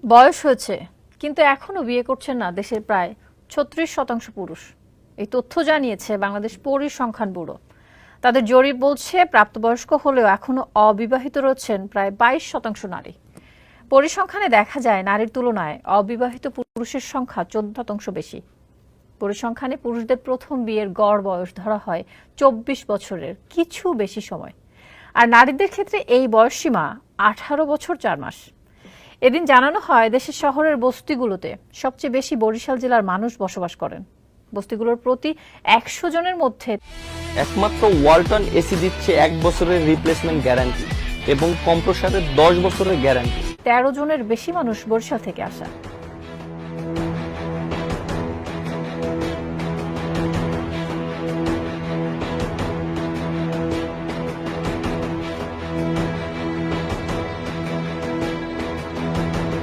বয়স হয়েছে কিন্তু এখনো বিয়ে করছেন না দেশের প্রায় ৩৬% পুরুষ। এই তথ্য জানিয়েছে বাংলাদেশ পরিসংখ্যান ব্যুরো। তাদের জরিপ বলছে প্রাপ্তবয়স্ক হলেও এখনো অবিবাহিত রয়েছেন প্রায় ২২% নারী। পরিসংখ্যানে দেখা যায় নারীর তুলনায় অবিবাহিত পুরুষের সংখ্যা ১৪% বেশি। পরিসংখ্যানে পুরুষদের প্রথম বিয়ের গড় বয়স ধরা হয় ২৪ বছরের কিছু বেশি সময়, আর নারীদের ক্ষেত্রে এই বয়সসীমা ১৮ বছর ৪ মাস। এদিন জানানো হয় দেশের শহরের বস্তিগুলোতে সবচেয়ে বেশি বরিশাল জেলার মানুষ বসবাস করেন। বস্তিগুলোর প্রতি ১০০ জনের মধ্যে একমাত্র ওয়ালটন এসি দিচ্ছে ১ বছরের রিপ্লেসমেন্ট গ্যারান্টি এবং কম্প্রেসারের ১০ বছরের গ্যারান্টি। ১৩ জনের বেশি মানুষ বরিশাল থেকে আসা।